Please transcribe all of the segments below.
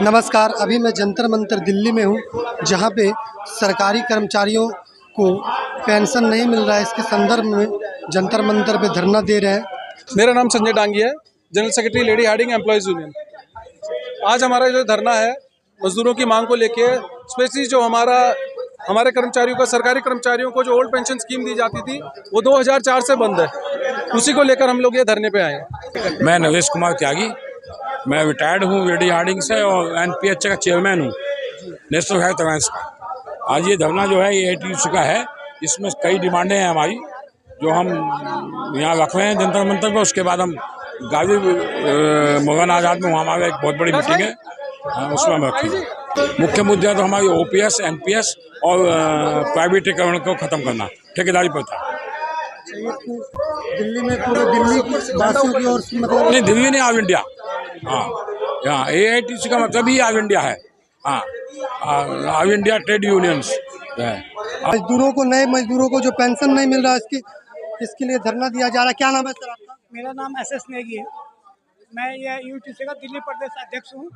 नमस्कार। अभी मैं जंतर मंतर दिल्ली में हूँ, जहाँ पे सरकारी कर्मचारियों को पेंशन नहीं मिल रहा है। इसके संदर्भ में जंतर मंतर पे धरना दे रहे हैं। मेरा नाम संजय डांगी है, general secretary Lady Hardinge employees union. आज हमारा जो धरना है मजदूरों की मांग को लेके, स्पेशली जो हमारे कर्मचारियों का, सरकारी कर्मचारियों को जो ओल्ड पेंशन स्कीम दी जाती थी वो 2004 से बंद है। उसी को लेकर हम लोग ये धरने पे आए हैं। मैं नरेश कुमार त्यागी, मैं रिटायर्ड हूँ लेडी हार्डिंग से और एनपीएच का चेयरमैन हूँ, नेशनल हेल्थ अलायंस का। आज ये धरना जो है ये एटीयूसी का है। इसमें कई डिमांडें हैं हमारी जो हम यहाँ रख रहे हैं जंतर मंतर पर। उसके बाद हम गाजी मौलाना आज़ाद में वहाँ हमारा एक बहुत बड़ी मीटिंग है, उसमें हम रखेंगे। मुख्य मुद्दा तो हमारी ओपीएस, एनपीएस और प्राइवेटीकरण को ख़त्म करना, ठेकेदारी प्रथा। दिल्ली में पूरे दिल्ली वासियों की ओर से मतलब नहीं, दिल्ली नहीं, ऑल इंडिया। हाँ, यहाँ एआईटीसी का मतलब ही ऑल इंडिया है। हाँ, ऑल इंडिया ट्रेड यूनियंस है। मजदूरों को, नए मजदूरों को जो पेंशन नहीं मिल रहा है, इसके लिए धरना दिया जा रहा है। क्या नाम है सर आपका? मेरा नाम एस नेगी है। मैं ये यूटीसी का दिल्ली प्रदेश अध्यक्ष हूँ।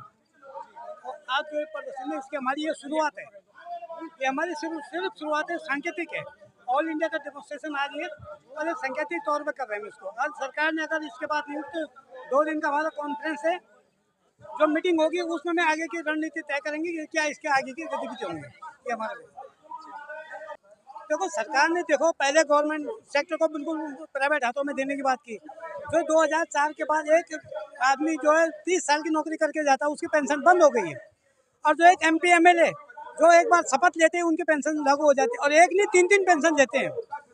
और आज जो प्रदर्शन है इसकी हमारी ये शुरुआत है। ये हमारी सिर्फ शुरुआत है, सांकेतिक है। ऑल इंडिया का डेमोन्स्ट्रेशन आज ये और ये सांकेतिक तौर पर कर रहे हैं इसको। आज सरकार ने अगर इसके बाद नियुक्त 2 दिन का हमारा कॉन्फ्रेंस है, जो मीटिंग होगी उसमें मैं आगे की रणनीति तय करेंगे कि क्या इसके आगे की गतिविधि होंगी। ये हमारे देखो, सरकार ने पहले गवर्नमेंट सेक्टर को बिल्कुल प्राइवेट हाथों में देने की बात की। जो 2004 के बाद एक आदमी जो है 30 साल की नौकरी करके जाता है उसकी पेंशन बंद हो गई है। और जो एक MP MLA जो एक बार शपथ लेते हैं उनकी पेंशन लागू हो जाती है, और एक नहीं 3-3 पेंशन लेते हैं।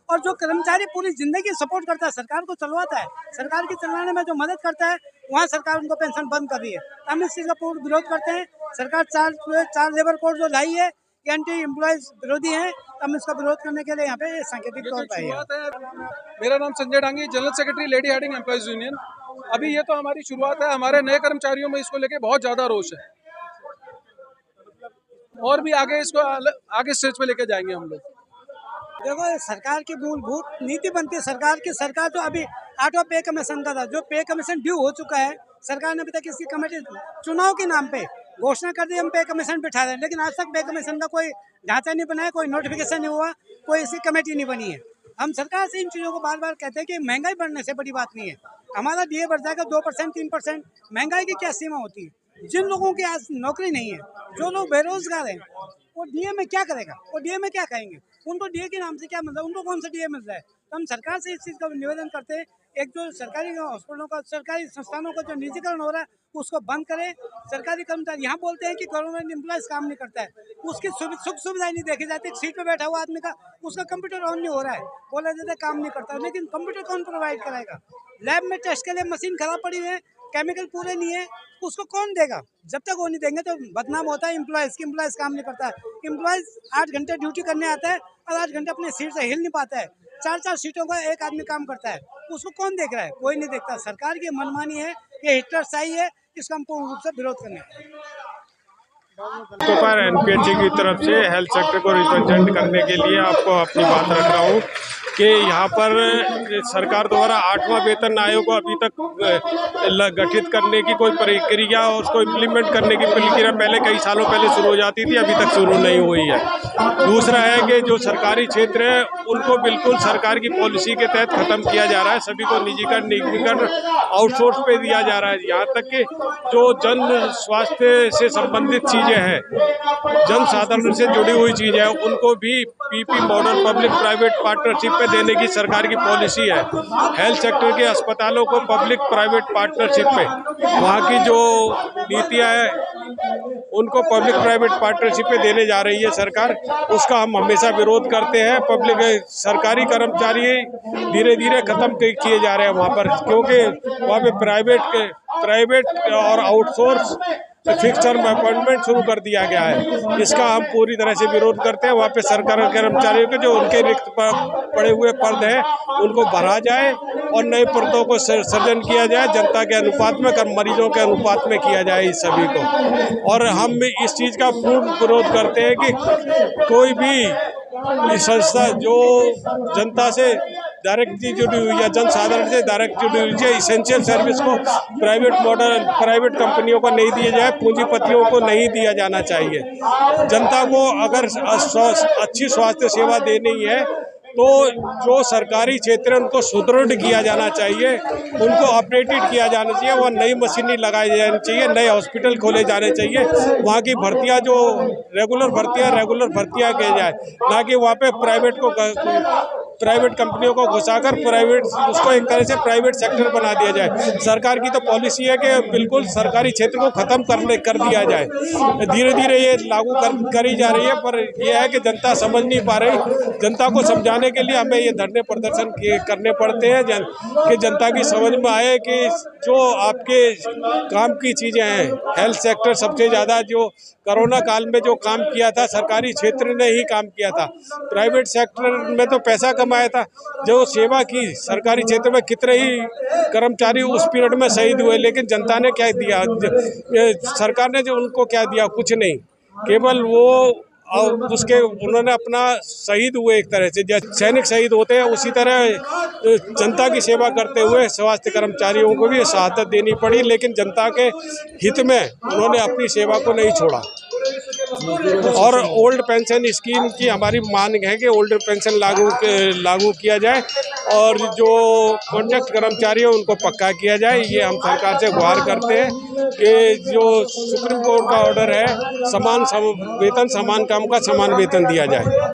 और जो कर्मचारी पूरी जिंदगी सपोर्ट करता है, सरकार को चलवाता है, सरकार के चलाने में जो मदद करता है, वहाँ सरकार उनको पेंशन बंद कर रही है। हम इस चीज़ का पूर्ण विरोध करते हैं। सरकार चार लेबर कोड जो लाई है, एंटी एम्प्लॉयज विरोधी हैं। हम इसका विरोध करने के लिए यहाँ पे सांकेतिक तौर पर है। मेरा नाम Sanjay Dangi, general secretary Lady Hardinge employees union. अभी ये तो हमारी शुरुआत है। हमारे नए कर्मचारियों में इसको लेके बहुत ज़्यादा रोष है और भी आगे इसको आगे स्टेज पे लेके जाएंगे हम लोग। देखो, सरकार की मूलभूत नीति बनती है। सरकार तो अभी 8वां पे कमीशन का था, जो पे कमीशन ड्यू हो चुका है। सरकार ने अभी तक इसकी कमेटी चुनाव के नाम पे घोषणा कर दी, हम पे कमीशन बिठा रहे हैं, लेकिन आज तक पे कमीशन का कोई ढांचा नहीं बनाया, कोई नोटिफिकेशन नहीं हुआ, कोई इसकी कमेटी नहीं बनी है। हम सरकार से इन चीज़ों को बार बार कहते हैं कि महंगाई बढ़ने से बड़ी बात नहीं है। हमारा DA बढ़ जाएगा 2%, 3%, महंगाई की क्या सीमा होती है? जिन लोगों की आज नौकरी नहीं है, जो लोग बेरोजगार हैं, वो DA में क्या करेगा? वो DA में क्या खाएंगे? उनको DA के नाम से क्या मिल रहा है? उनको कौन सा DA मिल रहा है? तो हम सरकार से इस चीज़ का निवेदन करते हैं, एक जो सरकारी हॉस्पिटलों का, सरकारी संस्थानों का जो निजीकरण हो रहा है उसको बंद करें। सरकारी कर्मचारी यहाँ बोलते हैं कि गवर्नमेंट एम्प्लॉयज काम नहीं करता है, उसकी सुख सुविधाएं नहीं देखी जाती। सीट पे बैठा हुआ आदमी का उसका कंप्यूटर ऑन नहीं हो रहा है, बोला जाता है काम नहीं करता, लेकिन कंप्यूटर कौन प्रोवाइड कराएगा? लैब में टेस्ट के लिए मशीन खराब पड़ी हुई है, केमिकल पूरे नहीं है, उसको कौन देगा? जब तक वो नहीं देंगे तो बदनाम होता है एम्प्लॉयज़ की। एम्प्लॉयज़ काम नहीं करता है। एम्प्लॉयज़ 8 घंटे ड्यूटी करने आता है और 8 घंटे अपने सीट से हिल नहीं पाता है। 4-4 सीटों का एक आदमी काम करता है, उसको कौन देख रहा है? कोई नहीं देखता। सरकार की मनमानी है, ये हिटलरशाही है, इसका हम पूर्ण रूप से विरोध करने तो पर एनपीएचसी की तरफ से हेल्थ सेक्टर को रिप्रेजेंट करने के लिए आपको अपनी बात रख रहा हूँ कि यहाँ पर सरकार द्वारा 8वां वेतन आयोग को अभी तक गठित करने की कोई प्रक्रिया और उसको इम्प्लीमेंट करने की प्रक्रिया पहले कई सालों पहले शुरू हो जाती थी, अभी तक शुरू नहीं हुई है। दूसरा है कि जो सरकारी क्षेत्र है उनको बिल्कुल सरकार की पॉलिसी के तहत ख़त्म किया जा रहा है, सभी को निजीकरण आउटसोर्स पे दिया जा रहा है। यहाँ तक कि जो जन स्वास्थ्य से संबंधित चीज़ें हैं, जन साधारण से जुड़ी हुई चीज़ें हैं, उनको भी PP model public private partnership पे देने की सरकार की पॉलिसी है। हेल्थ सेक्टर के अस्पतालों को पब्लिक प्राइवेट पार्टनरशिप पे, वहाँ की जो नीतियाँ हैं उनको पब्लिक प्राइवेट पार्टनरशिप पे देने जा रही है सरकार, उसका हम हमेशा विरोध करते हैं। सरकारी कर्मचारी धीरे धीरे खत्म किए जा रहे हैं वहाँ पर, क्योंकि वहाँ पे प्राइवेट और आउटसोर्स फिक्स टर्म अपॉइंटमेंट शुरू कर दिया गया है। इसका हम पूरी तरह से विरोध करते हैं। वहाँ पे सरकारी कर्मचारियों के जो उनके रिक्त पड़े हुए पद हैं उनको भरा जाए और नए पदों को सृजन किया जाए, जनता के अनुपात में, मरीजों के अनुपात में किया जाए इस सभी को। और हम इस चीज़ का पूर्ण विरोध करते हैं कि कोई भी संस्था जो जनता से डायरेक्ट ड्यूटी या जन साधारण से डायरेक्ट ड्यूटी इसेंशियल सर्विस को प्राइवेट कंपनियों को नहीं दिया जाए, पूंजीपतियों को नहीं दिया जाना चाहिए। जनता को अगर अच्छी स्वास्थ्य सेवा देनी है तो जो सरकारी क्षेत्र है उनको सुदृढ़ किया जाना चाहिए, उनको अपडेटेड किया जाना चाहिए, वह नई मशीनरी लगाई जानी चाहिए, नए हॉस्पिटल खोले जाने चाहिए, वहाँ की भर्तियाँ जो रेगुलर भर्तियाँ की जाए, ना कि वहाँ पे प्राइवेट कंपनियों को घुसाकर उसको एक तरह से प्राइवेट सेक्टर बना दिया जाए। सरकार की तो पॉलिसी है कि बिल्कुल सरकारी क्षेत्र को ख़त्म कर दिया जाए। धीरे धीरे ये लागू करी जा रही है, पर यह है कि जनता समझ नहीं पा रही। जनता को समझाने के लिए हमें ये धरने प्रदर्शन करने पड़ते हैं कि जनता की समझ में आए कि जो आपके काम की चीज़ें हैं, हेल्थ सेक्टर सबसे ज़्यादा जो कोरोना काल में जो काम किया था सरकारी क्षेत्र ने ही काम किया था, प्राइवेट सेक्टर में तो पैसा कमाया था। जो सेवा की सरकारी क्षेत्र में कितने ही कर्मचारी उस पीरियड में शहीद हुए, लेकिन जनता ने क्या दिया, सरकार ने जो उनको क्या दिया, कुछ नहीं, केवल वो उन्होंने अपना शहीद हुए, एक तरह से जैसे सैनिक शहीद होते हैं उसी तरह जनता की सेवा करते हुए स्वास्थ्य कर्मचारियों को भी शहादत देनी पड़ी, लेकिन जनता के हित में उन्होंने अपनी सेवा को नहीं छोड़ा। और ओल्ड पेंशन स्कीम की हमारी मांग है कि ओल्ड पेंशन लागू किया जाए और जो कॉन्ट्रैक्ट कर्मचारी हैं उनको पक्का किया जाए। ये हम सरकार से गुहार करते हैं कि जो सुप्रीम कोर्ट का ऑर्डर है, समान वेतन समान काम का समान वेतन दिया जाए।